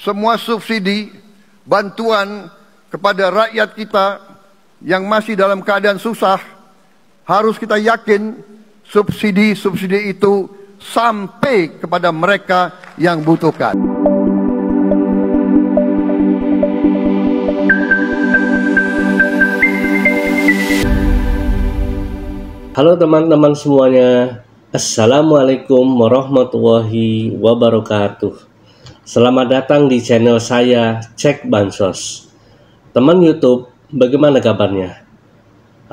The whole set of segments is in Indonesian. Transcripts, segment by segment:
semua subsidi, bantuan kepada rakyat kita yang masih dalam keadaan susah, harus kita yakin subsidi-subsidi itu sampai kepada mereka yang butuhkan. Halo teman-teman semuanya, Assalamualaikum warahmatullahi wabarakatuh. Selamat datang di channel saya, Cek Bansos. Teman YouTube, bagaimana kabarnya?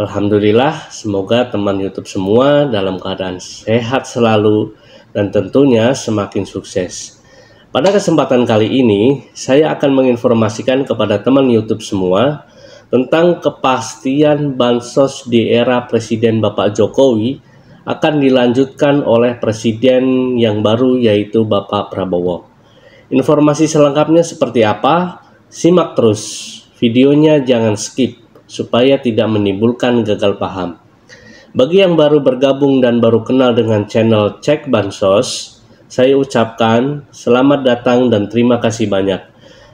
Alhamdulillah, semoga teman YouTube semua dalam keadaan sehat selalu dan tentunya semakin sukses. Pada kesempatan kali ini, saya akan menginformasikan kepada teman YouTube semua tentang kepastian bansos di era Presiden Bapak Jokowi akan dilanjutkan oleh Presiden yang baru, yaitu Bapak Prabowo. Informasi selengkapnya seperti apa? Simak terus videonya, jangan skip supaya tidak menimbulkan gagal paham. Bagi yang baru bergabung dan baru kenal dengan channel Cek Bansos, saya ucapkan selamat datang dan terima kasih banyak.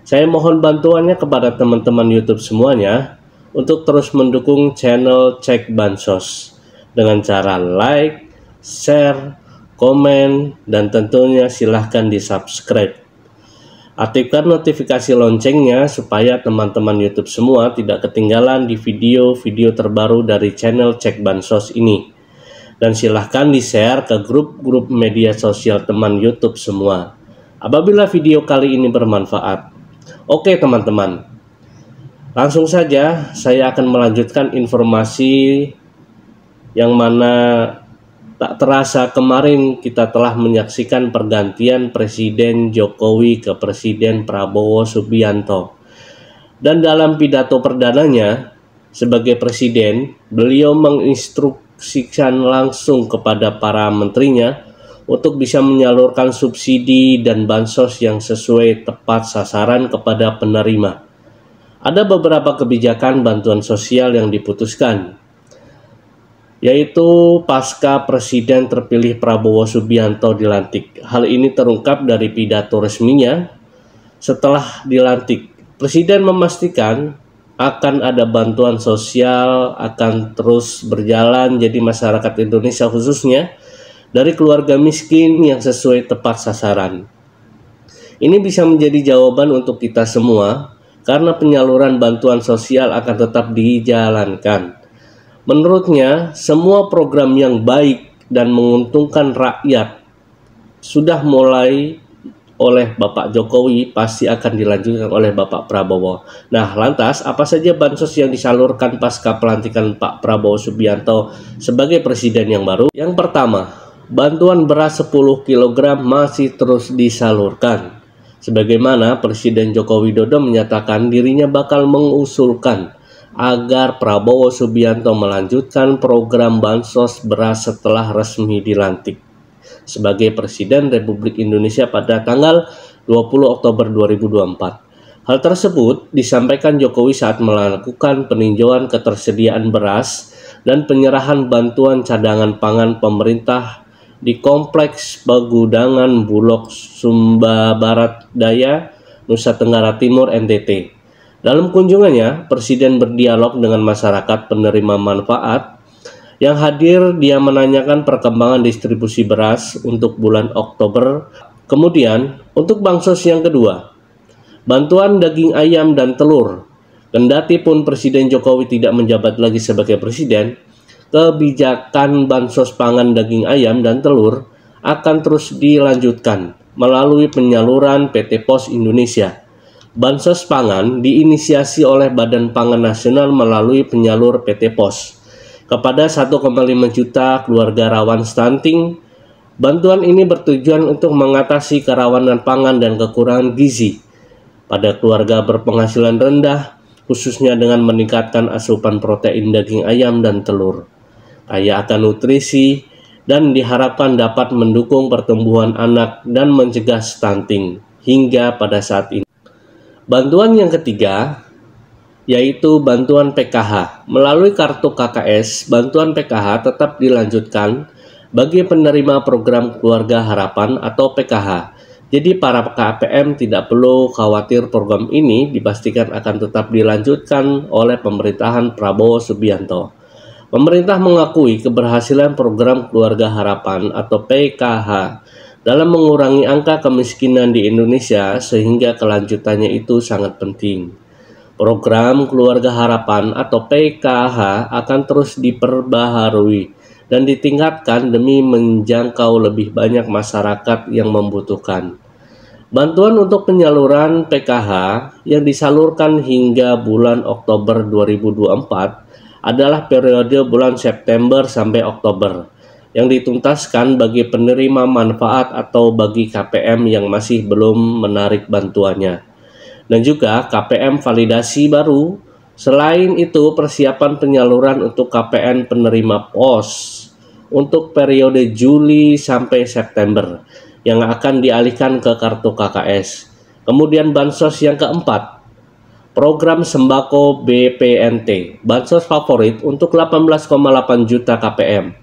Saya mohon bantuannya kepada teman-teman YouTube semuanya untuk terus mendukung channel Cek Bansos dengan cara like, share, komen, dan tentunya silahkan di-subscribe. Aktifkan notifikasi loncengnya supaya teman-teman YouTube semua tidak ketinggalan di video-video terbaru dari channel Cek Bansos ini. Dan silahkan di-share ke grup-grup media sosial teman YouTube semua apabila video kali ini bermanfaat. Oke teman-teman, langsung saja saya akan melanjutkan informasi yang mana tak terasa kemarin kita telah menyaksikan pergantian Presiden Jokowi ke Presiden Prabowo Subianto. Dan dalam pidato perdananya sebagai Presiden, beliau menginstruksikan langsung kepada para menterinya untuk bisa menyalurkan subsidi dan bansos yang sesuai tepat sasaran kepada penerima. Ada beberapa kebijakan bantuan sosial yang diputuskan, yaitu pasca Presiden terpilih Prabowo Subianto dilantik. Hal ini terungkap dari pidato resminya setelah dilantik. Presiden memastikan akan ada bantuan sosial akan terus berjalan, jadi masyarakat Indonesia khususnya dari keluarga miskin yang sesuai tepat sasaran. Ini bisa menjadi jawaban untuk kita semua karena penyaluran bantuan sosial akan tetap dijalankan. Menurutnya, semua program yang baik dan menguntungkan rakyat sudah mulai oleh Bapak Jokowi pasti akan dilanjutkan oleh Bapak Prabowo. Nah, lantas apa saja bansos yang disalurkan pasca pelantikan Pak Prabowo Subianto sebagai presiden yang baru? Yang pertama, bantuan beras 10 kg masih terus disalurkan. Sebagaimana Presiden Joko Widodo menyatakan dirinya bakal mengusulkan agar Prabowo Subianto melanjutkan program bansos beras setelah resmi dilantik sebagai Presiden Republik Indonesia pada tanggal 20 Oktober 2024. Hal tersebut disampaikan Jokowi saat melakukan peninjauan ketersediaan beras dan penyerahan bantuan cadangan pangan pemerintah di Kompleks Pegudangan Bulog Sumba Barat Daya, Nusa Tenggara Timur, NTT. Dalam kunjungannya, Presiden berdialog dengan masyarakat penerima manfaat yang hadir. Dia menanyakan perkembangan distribusi beras untuk bulan Oktober. Kemudian, untuk bansos yang kedua, bantuan daging ayam dan telur. Kendati pun Presiden Jokowi tidak menjabat lagi sebagai presiden, kebijakan bansos pangan daging ayam dan telur akan terus dilanjutkan melalui penyaluran PT Pos Indonesia. Bansos pangan diinisiasi oleh Badan Pangan Nasional melalui penyalur PT Pos kepada 1,5 juta keluarga rawan stunting. Bantuan ini bertujuan untuk mengatasi kerawanan pangan dan kekurangan gizi pada keluarga berpenghasilan rendah, khususnya dengan meningkatkan asupan protein daging ayam dan telur kaya akan nutrisi dan diharapkan dapat mendukung pertumbuhan anak dan mencegah stunting hingga pada saat ini. Bantuan yang ketiga yaitu bantuan PKH. Melalui kartu KKS, bantuan PKH tetap dilanjutkan bagi penerima program Keluarga Harapan atau PKH. Jadi para KPM tidak perlu khawatir, program ini dipastikan akan tetap dilanjutkan oleh pemerintahan Prabowo Subianto. Pemerintah mengakui keberhasilan program Keluarga Harapan atau PKH dalam mengurangi angka kemiskinan di Indonesia, sehingga kelanjutannya itu sangat penting. Program Keluarga Harapan atau PKH akan terus diperbaharui dan ditingkatkan demi menjangkau lebih banyak masyarakat yang membutuhkan. Bantuan untuk penyaluran PKH yang disalurkan hingga bulan Oktober 2024 adalah periode bulan September sampai Oktober yang dituntaskan bagi penerima manfaat atau bagi KPM yang masih belum menarik bantuannya, dan juga KPM validasi baru. Selain itu, persiapan penyaluran untuk KPN penerima POS untuk periode Juli sampai September yang akan dialihkan ke kartu KKS. Kemudian bansos yang keempat, program sembako BPNT, bansos favorit untuk 18,8 juta KPM,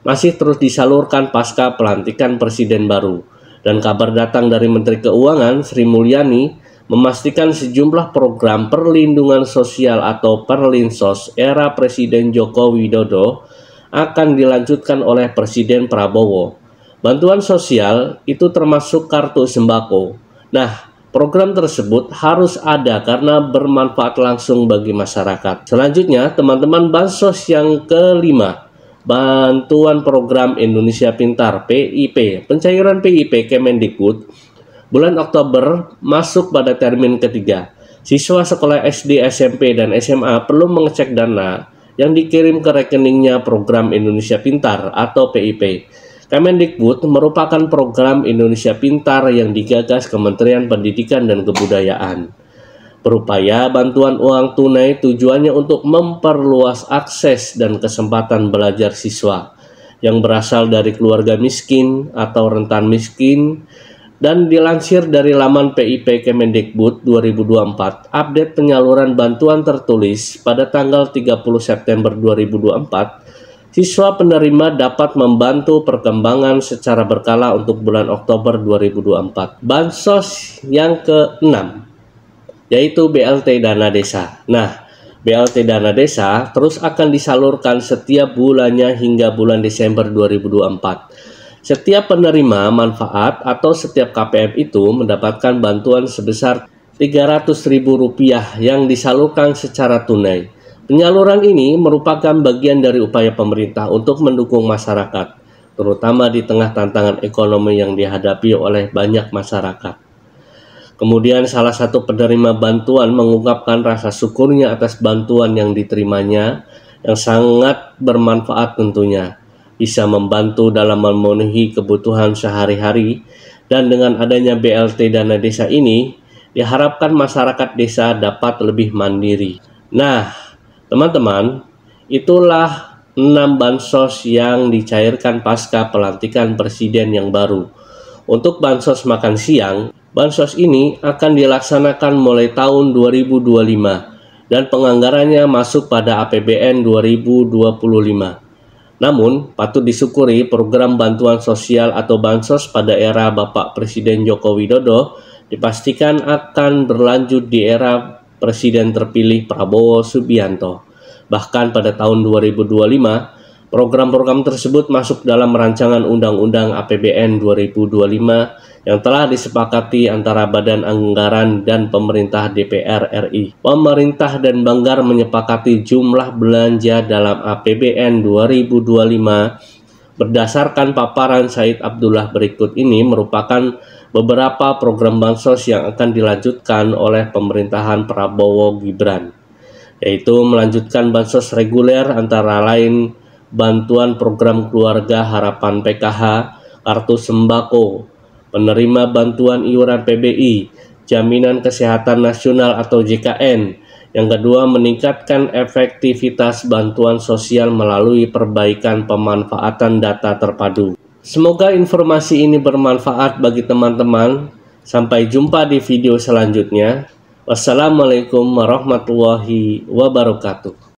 masih terus disalurkan pasca pelantikan presiden baru. Dan kabar datang dari Menteri Keuangan Sri Mulyani memastikan sejumlah program perlindungan sosial atau Perlinsos era Presiden Joko Widodo akan dilanjutkan oleh Presiden Prabowo. Bantuan sosial itu termasuk kartu sembako. Nah, program tersebut harus ada karena bermanfaat langsung bagi masyarakat. Selanjutnya, teman-teman, bansos yang kelima, bantuan program Indonesia Pintar PIP. Pencairan PIP Kemendikbud bulan Oktober masuk pada termin ketiga. Siswa sekolah SD, SMP, dan SMA perlu mengecek dana yang dikirim ke rekeningnya program Indonesia Pintar atau PIP. Kemendikbud merupakan program Indonesia Pintar yang digagas Kementerian Pendidikan dan Kebudayaan. Berupaya bantuan uang tunai tujuannya untuk memperluas akses dan kesempatan belajar siswa yang berasal dari keluarga miskin atau rentan miskin. Dan dilansir dari laman PIP Kemendikbud 2024, update penyaluran bantuan tertulis pada tanggal 30 September 2024, siswa penerima dapat membantu perkembangan secara berkala untuk bulan Oktober 2024. Bansos yang ke-6, yaitu BLT Dana Desa. Nah, BLT Dana Desa terus akan disalurkan setiap bulannya hingga bulan Desember 2024. Setiap penerima manfaat atau setiap KPM itu mendapatkan bantuan sebesar Rp300.000 yang disalurkan secara tunai. Penyaluran ini merupakan bagian dari upaya pemerintah untuk mendukung masyarakat, terutama di tengah tantangan ekonomi yang dihadapi oleh banyak masyarakat. Kemudian salah satu penerima bantuan mengungkapkan rasa syukurnya atas bantuan yang diterimanya yang sangat bermanfaat tentunya. Bisa membantu dalam memenuhi kebutuhan sehari-hari, dan dengan adanya BLT Dana Desa ini diharapkan masyarakat desa dapat lebih mandiri. Nah, teman-teman, itulah 6 bansos yang dicairkan pasca pelantikan presiden yang baru. Untuk bansos makan siang, bansos ini akan dilaksanakan mulai tahun 2025 dan penganggarannya masuk pada APBN 2025. Namun, patut disyukuri program bantuan sosial atau bansos pada era Bapak Presiden Joko Widodo dipastikan akan berlanjut di era Presiden terpilih Prabowo Subianto. Bahkan pada tahun 2025, program-program tersebut masuk dalam rancangan Undang-Undang APBN 2025 yang telah disepakati antara Badan Anggaran dan Pemerintah DPR RI. Pemerintah dan Banggar menyepakati jumlah belanja dalam APBN 2025 berdasarkan paparan Said Abdullah berikut ini merupakan beberapa program bansos yang akan dilanjutkan oleh pemerintahan Prabowo Gibran, yaitu melanjutkan bansos reguler antara lain bantuan program Keluarga Harapan PKH, kartu sembako, penerima bantuan iuran PBI, jaminan kesehatan nasional atau JKN. Yang kedua, meningkatkan efektivitas bantuan sosial melalui perbaikan pemanfaatan data terpadu. Semoga informasi ini bermanfaat bagi teman-teman. Sampai jumpa di video selanjutnya. Wassalamualaikum warahmatullahi wabarakatuh.